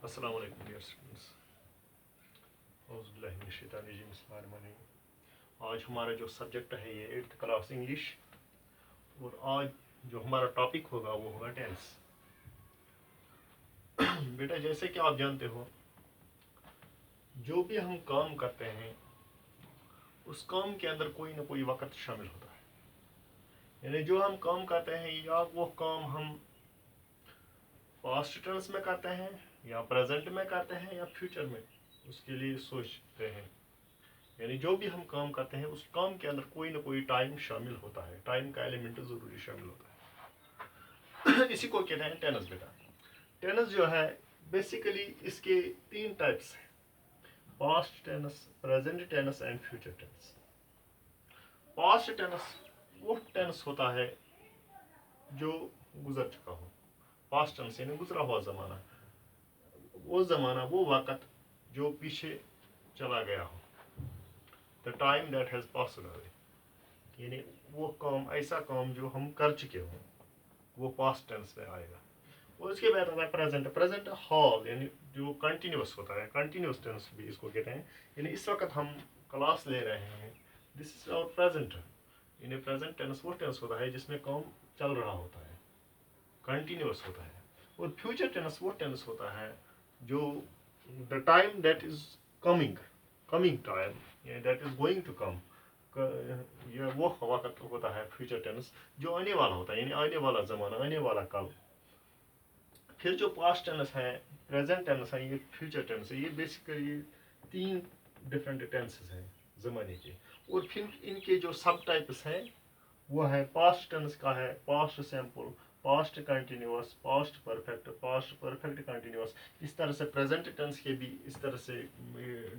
अस्सलाम वालेकुम dear students. औज़ुबिल्लाहि आज हमारा जो सब्जेक्ट है ये 8th क्लास इंग्लिश, और आज जो हमारा टॉपिक होगा वो होगा टेंस। बेटा, जैसे कि आप जानते हो, जो भी हम काम करते हैं उस काम के अंदर कोई ना कोई वक़्त शामिल होता है। यानी जो हम काम करते हैं या वो काम हम पास्ट टेंस में करते हैं या प्रेजेंट में करते हैं या फ्यूचर में उसके लिए सोचते हैं। यानी जो भी हम काम करते हैं उस काम के अंदर कोई ना कोई टाइम शामिल होता है, टाइम का एलिमेंट ज़रूरी शामिल होता है। इसी को कहते हैं टेंस। बेटा, टेंस जो है बेसिकली इसके 3 टाइप्स हैं: past tense, present tense and future tense. Past tense वो टेंस होता है जो गुजर चुका हो। पास्ट टेंस यानी गुजरा हुआ ज़माना, वो ज़माना, वो वक़्त जो पीछे चला गया हो। The time that has passed away, यानी वो काम, ऐसा काम जो हम कर चुके हों, वो पास्ट टेंस में आएगा। और उसके बाद आता है प्रेजेंट। प्रेजेंट हाल यानी जो कंटिन्यूस होता है, कंटिन्यूस टेंस भी इसको कहते हैं। यानी इस वक्त हम क्लास ले रहे हैं, दिस इज आवर प्रेजेंट। यानी प्रेजेंट टेंस वो टेंस होता है जिसमें काम चल रहा होता है, कंटिन्यूस होता है। और फ्यूचर टेंस वो टेंस होता है जो the time that is coming, coming time, that is going to come, ये वो वक्त होता है फ्यूचर टेंस जो आने वाला होता है, यानी आने वाला ज़माना, आने वाला कल। फिर जो पास्ट टेंस है, प्रेजेंट टेंस है, ये फ्यूचर टेंस है, ये बेसिकली 3 डिफरेंट टेंसेस हैं ज़माने के। और फिर इनके जो सब टाइप्स हैं वो है, पास्ट टेंस का है past simple, past continuous, past perfect continuous. इस तरह से प्रेजेंट टेंस के भी इस तरह से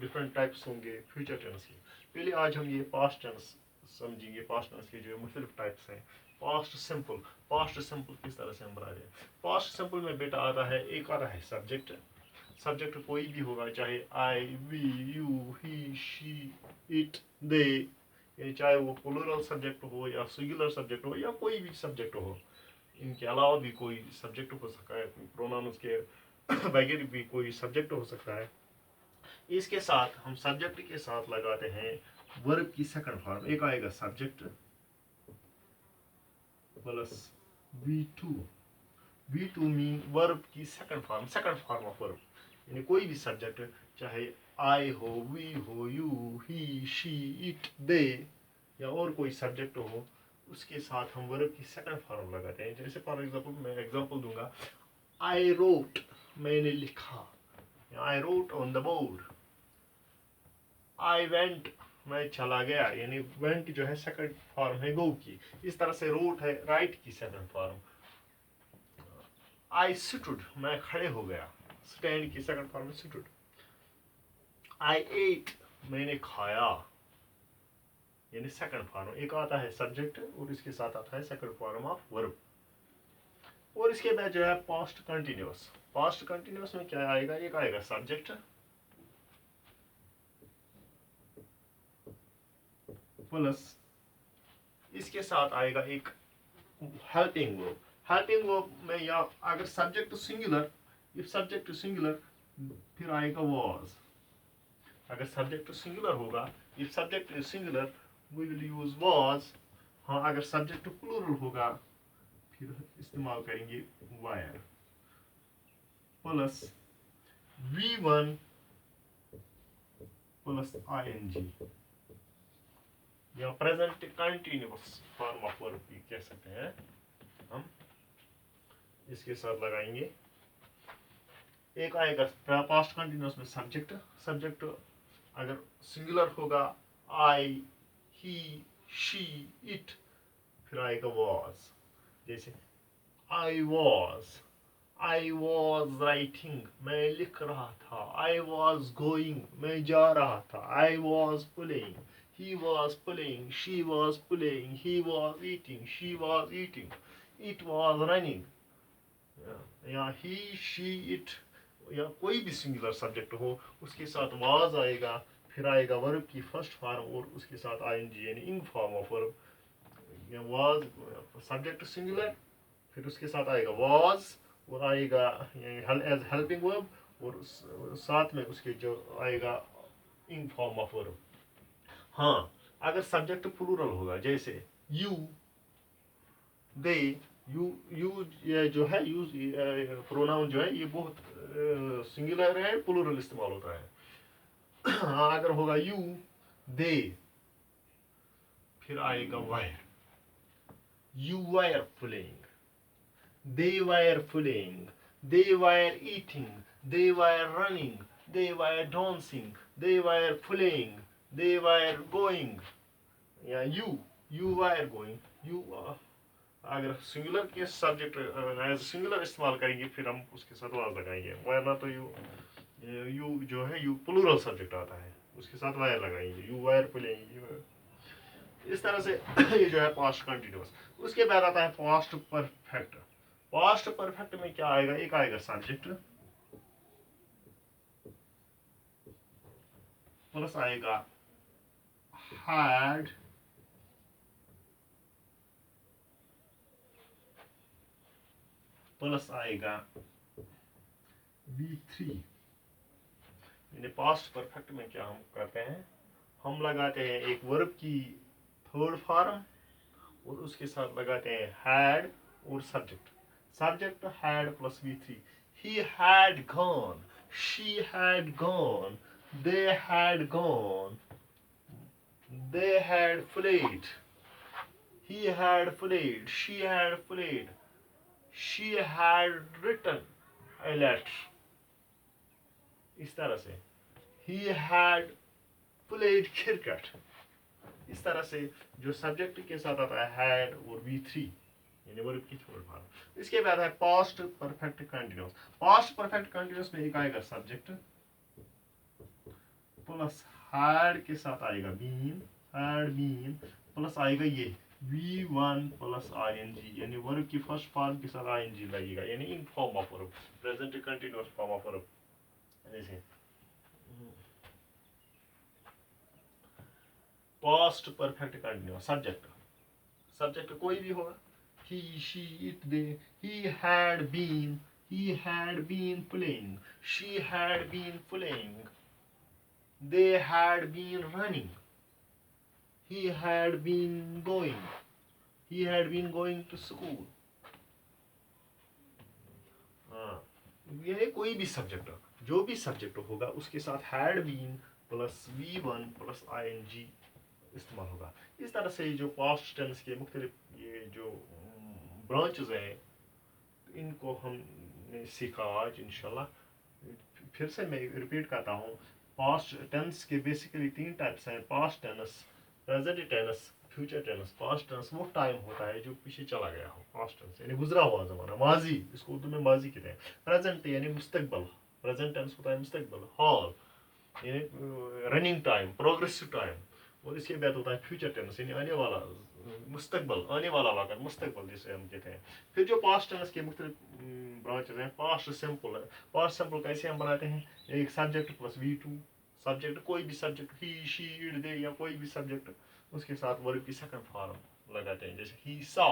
डिफरेंट टाइप्स होंगे फ्यूचर टेंस के। पहले आज हम ये पास्ट टेंस समझेंगे, पास्ट टेंस के जो मुख्तलिफ टाइप्स हैं। पास्ट सिंपल, पास्ट सिंपल किस तरह से हम बना रहे हैं। पास्ट सिंपल में बेटा आता है, एक आता है सब्जेक्ट। सब्जेक्ट कोई भी होगा, चाहे I, we, you, he, she, it, they, चाहे वो प्लूरल सब्जेक्ट हो या सिंगुलर सब्जेक्ट हो या कोई भी सब्जेक्ट हो। इनके अलावा भी कोई सब्जेक्ट हो सकता है, प्रोनाउंस के वगैरह भी कोई सब्जेक्ट हो सकता है। इसके साथ हम सब्जेक्ट के साथ लगाते हैं वर्ब की सेकंड फॉर्म। एक आएगा subject plus V2। V2 mean verb की सेकंड फॉर्म ऑफ वर्ब। यानी कोई भी सब्जेक्ट, चाहे आई हो, वी हो, यू, ही, शी, इट, दे, या और कोई सब्जेक्ट हो, उसके साथ हम वर्ब की सेकंड फॉर्म लगाते हैं। जैसे फॉर एग्जांपल मैं एग्जांपल दूंगा, आई रोट, मैंने लिखा, I wrote on the board. I went, मैं चला गया, यानी वेंट जो है सेकंड फॉर्म है गो की। इस तरह से रोट है राइट की सेकंड फॉर्म। आई स्टूड, मैं खड़े हो गया, स्टैंड की सेकंड फॉर्म है स्टूड। आई एट, मैंने खाया, यानी सेकंड फॉर्म। एक आता है सब्जेक्ट और इसके साथ आता है सेकंड फॉर्म ऑफ वर्ब। और इसके बाद जो है पास्ट कंटिन्यूअस। पास्ट कंटिन्यूअस में क्या आएगा, एक आएगा सब्जेक्ट प्लस इसके साथ आएगा एक हेल्पिंग वर्ब। हेल्पिंग वर्ब में या अगर subject singular, if subject singular फिर आएगा वाज। अगर सब्जेक्ट सिंगुलर होगा, if subject is singular we will use was. हाँ, अगर सब्जेक्ट प्लूरल होगा फिर इस्तेमाल करेंगे were plus V1 plus ING, या present continuous form of verb भी कह सकते हैं हम। इसके साथ लगाएंगे, एक आएगा पास्ट कंटिन्यूअस में सब्जेक्ट। सब्जेक्ट अगर सिंगुलर होगा, आई, ही, शी, इट, फिर आएगा वाज। जैसे आई वॉज राइटिंग, मैं लिख रहा था। आई वॉज गोइंग, मैं जा रहा था। I was playing, he was playing, she was playing, he was eating, she was eating, it was running, या ही, शी, इट, या कोई भी सिंगुलर सब्जेक्ट हो उसके साथ वाज आएगा। फिर आएगा वर्ब की फर्स्ट फॉर्म और उसके साथ ING यानी ing form of verb. Was subject singular, फिर उसके साथ आएगा वाज और आएगा एज हेल्पिंग वर्ब, और साथ में उसके जो आएगा इन फॉर्म ऑफ वर्ब। हाँ, अगर सब्जेक्ट प्लूरल होगा, जैसे यू, दे, यू ये जो है यूज प्रोनाउन जो है ये बहुत सिंगुलर है, प्लूरल इस्तेमाल होता है। हाँ, अगर होगा यू, दे, फिर आएगा wire, you wire playing, they were playing, they were eating, they were running, they were dancing, they were playing, they were going, या you were going, you अगर सिंगुलर के सब्जेक्ट एज सिंगुलर इस्तेमाल करेंगे फिर हम उसके साथ वायर लगाएंगे, वरना तो यू जो है यू प्लूरल सब्जेक्ट आता है उसके साथ वायर लगाएंगे, यू वायर प्लेइंग, इस तरह से ये जो है पास्ट कंटिन्यूअस। उसके बाद आता है पास्ट परफेक्ट। पास्ट परफेक्ट में क्या आएगा, एक आएगा सब्जेक्ट प्लस आएगा हैड प्लस आएगा V3। यानी पास्ट परफेक्ट में क्या हम करते हैं, हम लगाते हैं एक वर्ब की थर्ड फॉर्म और उसके साथ लगाते हैं हैड और subject. Subject had plus V3। He had gone, she had gone, they had gone, they had played, he had played, she had played, she had written a letter। इस तरह से he had played cricket। इस तरह से जो subject के साथ आता है हैड और V3 यानी वर्ब की थर्ड फॉर्म। इसके बाद है past perfect continuous. Past perfect continuous में एक आएगा सब्जेक्ट प्लस हैड के साथ आएगा बीन, हैड बीन प्लस आएगा ये V1 प्लस ing, यानी वर्ब की फर्स्ट फॉर्म के साथ ing लगेगा, यानी ing form of verb, present continuous form of verb. जैसे past perfect continuous subject, subject कोई भी होगा, he, she, it, they, he had been playing, she had been playing, they had been running, he had been going to school। हाँ, यह कोई भी subject, जो भी सब्जेक्ट होगा उसके साथ had been plus V1 plus ing इस्तेमाल होगा। इस तरह से जो पास्ट टेंस के मुख्तलिफ ये जो ब्रांचेस हैं इनको हमने सीखा आज इंशाल्लाह। फिर से मैं रिपीट करता हूँ, पास्ट टेंस के बेसिकली 3 टाइप्स हैं, past tense, present tense, future tense. Past tense वो टाइम होता है जो पीछे चला गया हो, पास्ट टेंस यानी गुजरा हुआ ज़माना, माजी, इसको उर्दू में माजी कहते हैं। प्रेजेंट यानी मुस्तकबल, प्रेजेंट टेंस होता है मुस्तकबल, हाल यानी रनिंग टाइम, प्रोग्रेसिव टाइम। और इसके बाद होता है फ्यूचर टेंस यानी आने वाला, मुस्तकबल, आने वाला वक्त, मुस्तकबल जिसे हम कहते हैं। फिर जो पास्ट टेंस के मुख्तलिफ ब्रांचेस हैं, पास्ट सिंपल है। पास्ट सिंपल कैसे हम बनाते हैं, एक सब्जेक्ट प्लस V2, सब्जेक्ट कोई भी सब्जेक्ट, ही, शी, इट, दे या कोई भी सब्जेक्ट, उसके साथ वर्ब की सेकंड फॉर्म लगाते हैं, जैसे he saw,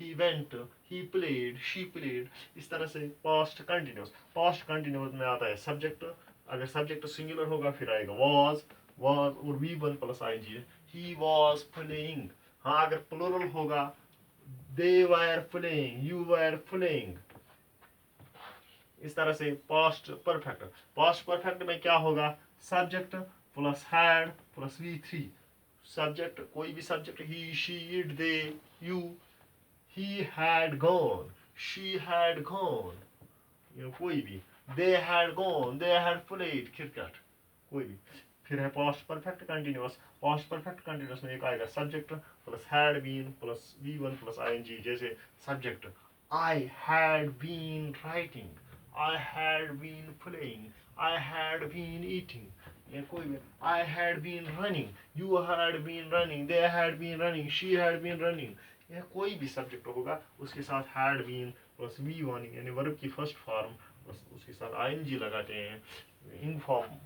he went, he played, she played। इस तरह से पास्ट कंटिन्यूअस। पास्ट कंटिन्यूअस में आता है सब्जेक्ट, अगर सब्जेक्ट सिंगुलर होगा फिर आएगा was और V1 plus ing, he was playing। हाँ, अगर प्लूरल होगा they were playing, you were playing। इस तरह से पास्ट परफेक्ट। पास्ट परफेक्ट में क्या होगा, subject plus had plus V3। Subject कोई भी subject, he, she, it, they, you, he had gone, she had gone, कोई भी, they had gone, they had played cricket, कोई भी। फिर है past perfect continuous. Past perfect continuous में एक आएगा subject plus had been plus V1 plus ing, जैसे subject I had been writing, I had been playing, I had been eating, या कोई भी, I had been running, you had been running, they had been running, she had been running, या कोई भी subject होगा उसके साथ had been प्लस V1 यानी वर्ब की फर्स्ट फॉर्म बस उसके साथ ing लगाते हैं, इन फॉर्म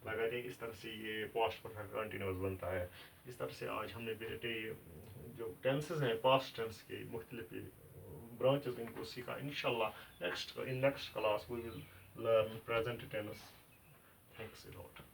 लगाते हैं। इस तरह से ये पास्ट परफेक्ट कंटिन्यूअस बनता है। इस तरह से आज हमने बेटे जो टेंसेस हैं पास्ट टेंस के मुख्तलिफ ब्रांचेस इनको सीखा। इंशाल्लाह next class we will learn present tense. Thanks a lot.